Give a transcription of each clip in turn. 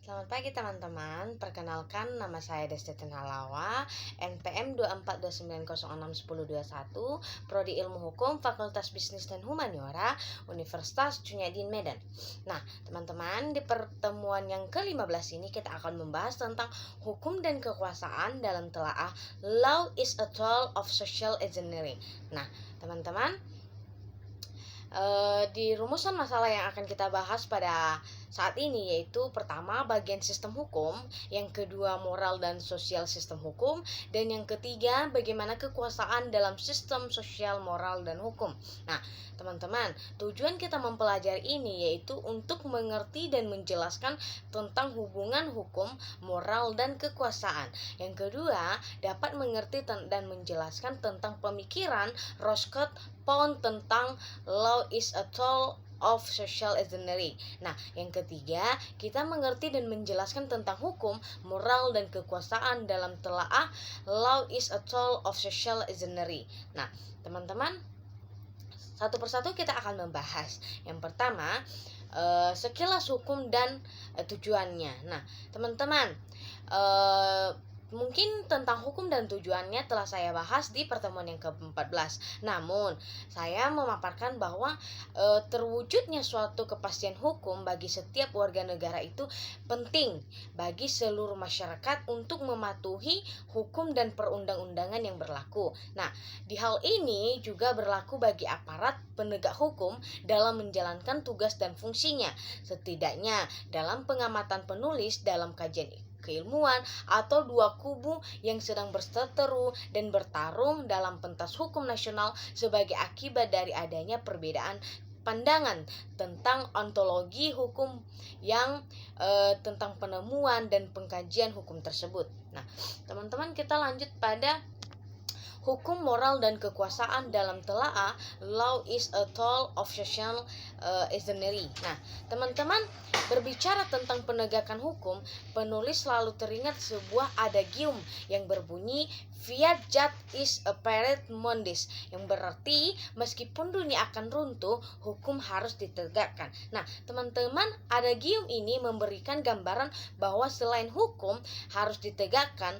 Selamat pagi teman-teman, perkenalkan nama saya Destetin Halawa, NPM 2429061021, Prodi Ilmu Hukum, Fakultas Bisnis dan Humaniora, Universitas Cunyadin Medan. Nah, teman-teman, di pertemuan yang ke-15 ini kita akan membahas tentang hukum dan kekuasaan dalam telaah Law is a Tool of Social Engineering. Nah, teman-teman, di rumusan masalah yang akan kita bahas pada saat ini yaitu pertama bagian sistem hukum, yang kedua moral dan sosial sistem hukum, dan yang ketiga bagaimana kekuasaan dalam sistem sosial, moral, dan hukum. Nah, teman-teman, tujuan kita mempelajari ini yaitu untuk mengerti dan menjelaskan tentang hubungan hukum, moral, dan kekuasaan. Yang kedua, dapat mengerti dan menjelaskan tentang pemikiran Roscoe Pound tentang law is a tool of social engineering. Nah, yang ketiga, kita mengerti dan menjelaskan tentang hukum, moral, dan kekuasaan dalam telaah law is a tool of social engineering. Nah, teman-teman, satu persatu kita akan membahas. Yang pertama, sekilas hukum dan tujuannya. Nah, teman-teman, mungkin tentang hukum dan tujuannya telah saya bahas di pertemuan yang ke-14. Namun, saya memaparkan bahwa terwujudnya suatu kepastian hukum bagi setiap warga negara itu penting bagi seluruh masyarakat untuk mematuhi hukum dan perundang-undangan yang berlaku. Nah, di hal ini juga berlaku bagi aparat penegak hukum dalam menjalankan tugas dan fungsinya. Setidaknya dalam pengamatan penulis dalam kajian keilmuan atau dua kubu yang sedang berseteru dan bertarung dalam pentas hukum nasional sebagai akibat dari adanya perbedaan pandangan tentang ontologi hukum yang tentang penemuan dan pengkajian hukum tersebut. Nah, teman-teman, kita lanjut pada hukum, moral, dan kekuasaan dalam telaah law is a tool of social engineering. Nah, teman-teman, berbicara tentang penegakan hukum, penulis selalu teringat sebuah adagium yang berbunyi fiat jus is apparet mundus, yang berarti meskipun dunia akan runtuh, hukum harus ditegakkan. Nah, teman-teman, adagium ini memberikan gambaran bahwa selain hukum harus ditegakkan,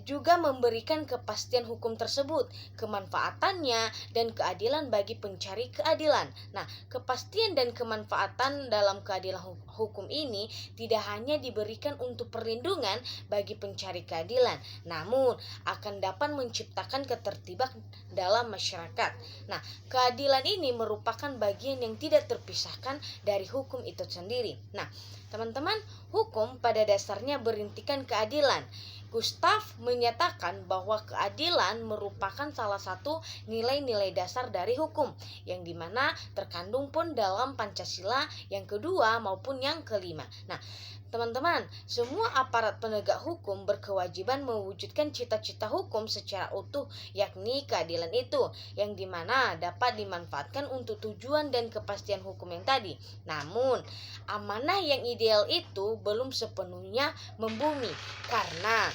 juga memberikan kepastian hukum tersebut, kemanfaatannya, dan keadilan bagi pencari keadilan. Nah, kepastian dan kemanfaatan dalam keadilan hukum ini tidak hanya diberikan untuk perlindungan bagi pencari keadilan, namun akan dapat menciptakan ketertiban dalam masyarakat. Nah, keadilan ini merupakan bagian yang tidak terpisahkan dari hukum itu sendiri. Nah, teman-teman, hukum pada dasarnya berintikan keadilan. Gustav menyatakan bahwa keadilan merupakan salah satu nilai-nilai dasar dari hukum, yang dimana terkandung pun dalam Pancasila yang kedua maupun yang kelima. Nah, teman-teman, semua aparat penegak hukum berkewajiban mewujudkan cita-cita hukum secara utuh, yakni keadilan itu, yang dimana dapat dimanfaatkan untuk tujuan dan kepastian hukum yang tadi. Namun, amanah yang ideal itu belum sepenuhnya membumi, karena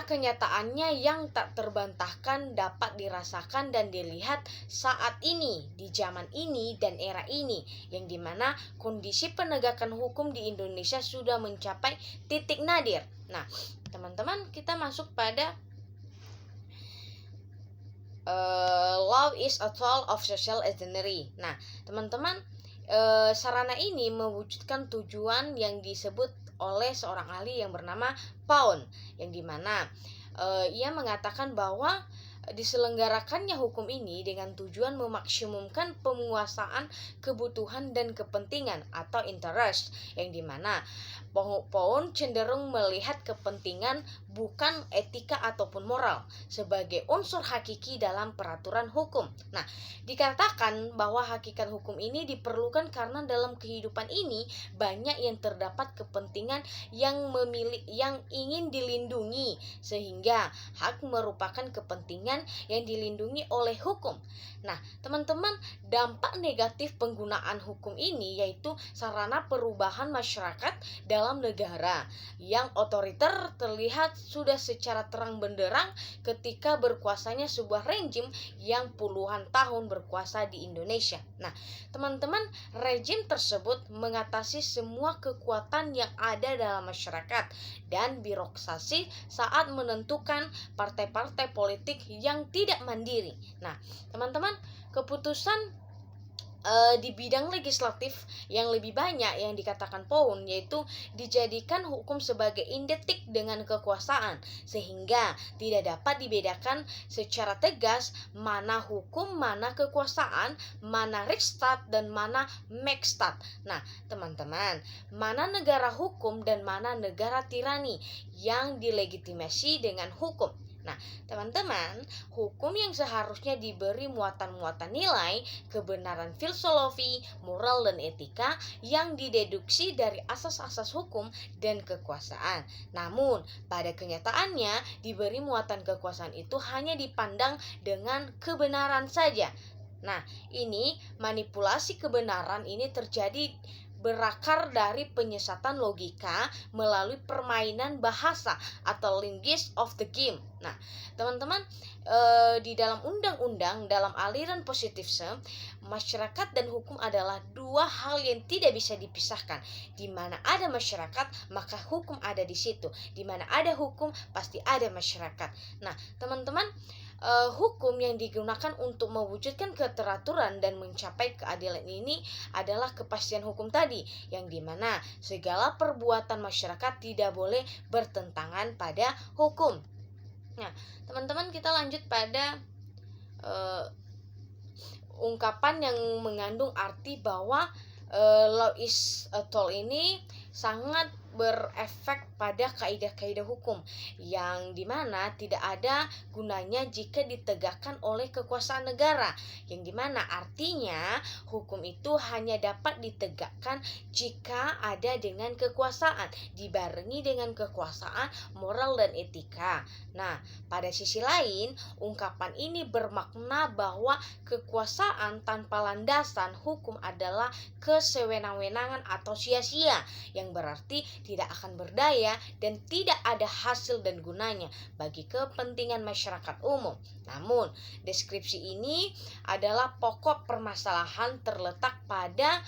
kenyataannya yang tak terbantahkan dapat dirasakan dan dilihat saat ini, di zaman ini dan era ini, yang dimana kondisi penegakan hukum di Indonesia sudah mencapai titik nadir. Nah, teman-teman, kita masuk pada law is a tool of social engineering. Nah, teman-teman, sarana ini mewujudkan tujuan yang disebut oleh seorang ahli yang bernama Pound, yang dimana ia mengatakan bahwa diselenggarakannya hukum ini dengan tujuan memaksimumkan penguasaan kebutuhan dan kepentingan atau interest, yang dimana Pound cenderung melihat kepentingan bukan etika ataupun moral sebagai unsur hakiki dalam peraturan hukum. Nah, dikatakan bahwa hakikat hukum ini diperlukan karena dalam kehidupan ini banyak yang terdapat kepentingan yang ingin dilindungi, sehingga hak merupakan kepentingan yang dilindungi oleh hukum. Nah, teman-teman, dampak negatif penggunaan hukum ini yaitu sarana perubahan masyarakat dalam negara yang otoriter terlihat sudah secara terang benderang ketika berkuasanya sebuah rejim yang puluhan tahun berkuasa di Indonesia. Nah, teman-teman, rejim tersebut mengatasi semua kekuatan yang ada dalam masyarakat dan birokrasi saat menentukan partai-partai politik yang tidak mandiri. Nah, teman-teman, keputusan di bidang legislatif yang lebih banyak yang dikatakan Pound, yaitu dijadikan hukum sebagai identik dengan kekuasaan, sehingga tidak dapat dibedakan secara tegas mana hukum, mana kekuasaan, mana Riksdag dan mana Magstad. Nah, teman-teman, mana negara hukum dan mana negara tirani yang dilegitimasi dengan hukum. Nah, teman-teman, hukum yang seharusnya diberi muatan-muatan nilai, kebenaran filosofi, moral, dan etika yang dideduksi dari asas-asas hukum dan kekuasaan. Namun, pada kenyataannya, diberi muatan kekuasaan itu hanya dipandang dengan kebenaran saja. Nah, ini manipulasi kebenaran ini terjadi berakar dari penyesatan logika melalui permainan bahasa atau linguist of the game. Nah, teman-teman, di dalam undang-undang, dalam aliran positivisme, masyarakat dan hukum adalah dua hal yang tidak bisa dipisahkan. Di mana ada masyarakat, maka hukum ada di situ. Di mana ada hukum, pasti ada masyarakat. Nah, teman-teman, hukum yang digunakan untuk mewujudkan keteraturan dan mencapai keadilan ini adalah kepastian hukum tadi, yang dimana segala perbuatan masyarakat tidak boleh bertentangan pada hukum. Nah, teman-teman, kita lanjut pada ungkapan yang mengandung arti bahwa law is a tool ini sangat berefek pada kaidah-kaidah hukum, yang dimana tidak ada gunanya jika ditegakkan oleh kekuasaan negara, yang dimana artinya hukum itu hanya dapat ditegakkan jika ada dengan kekuasaan, dibarengi dengan kekuasaan moral dan etika. Nah, pada sisi lain, ungkapan ini bermakna bahwa kekuasaan tanpa landasan hukum adalah kesewenang-wenangan atau sia-sia, yang berarti tidak akan berdaya dan tidak ada hasil dan gunanya bagi kepentingan masyarakat umum. Namun, deskripsi ini adalah pokok permasalahan terletak pada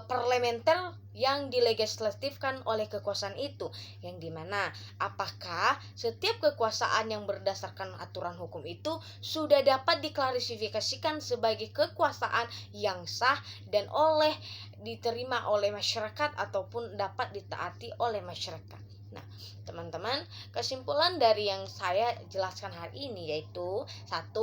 parlementer yang dilegislatifkan oleh kekuasaan itu, yang dimana apakah setiap kekuasaan yang berdasarkan aturan hukum itu sudah dapat diklarifikasikan sebagai kekuasaan yang sah dan diterima oleh masyarakat ataupun dapat ditaati oleh masyarakat. Nah, teman-teman, kesimpulan dari yang saya jelaskan hari ini yaitu: 1.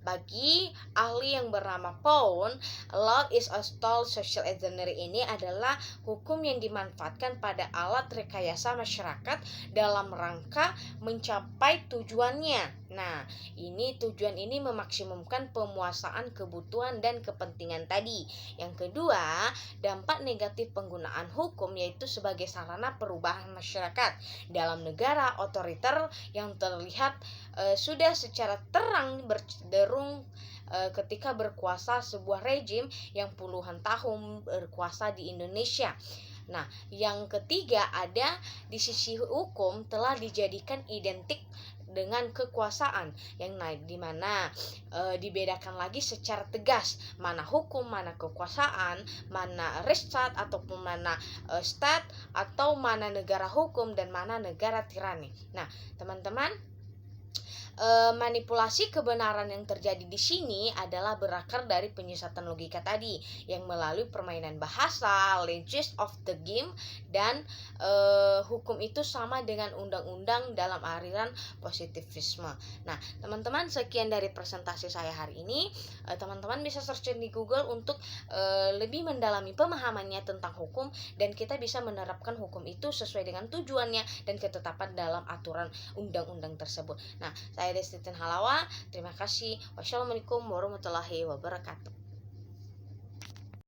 Bagi ahli yang bernama Pound, law is a tool social engineering ini adalah hukum yang dimanfaatkan pada alat rekayasa masyarakat dalam rangka mencapai tujuannya. Nah, tujuan ini memaksimumkan pemuasaan kebutuhan dan kepentingan tadi. Yang kedua, dampak negatif penggunaan hukum yaitu sebagai sarana perubahan masyarakat dalam negara otoriter yang terlihat sudah secara terang berderung ketika berkuasa sebuah rejim yang puluhan tahun berkuasa di Indonesia. Nah, yang ketiga, ada di sisi hukum telah dijadikan identik dengan kekuasaan, yang dimana dibedakan lagi secara tegas mana hukum, mana kekuasaan, mana Riksdag ataupun mana stat, atau mana negara hukum dan mana negara tirani. Nah, teman-teman, manipulasi kebenaran yang terjadi di sini adalah berakar dari penyesatan logika tadi, yang melalui permainan bahasa, linguist of the game, dan hukum itu sama dengan undang-undang dalam aliran positivisme. Nah, teman-teman, sekian dari presentasi saya hari ini. Teman-teman bisa search di Google untuk lebih mendalami pemahamannya tentang hukum, dan kita bisa menerapkan hukum itu sesuai dengan tujuannya dan ketetapan dalam aturan undang-undang tersebut. Nah, saya Destitin Halawa, terima kasih. Wassalamualaikum warahmatullahi wabarakatuh.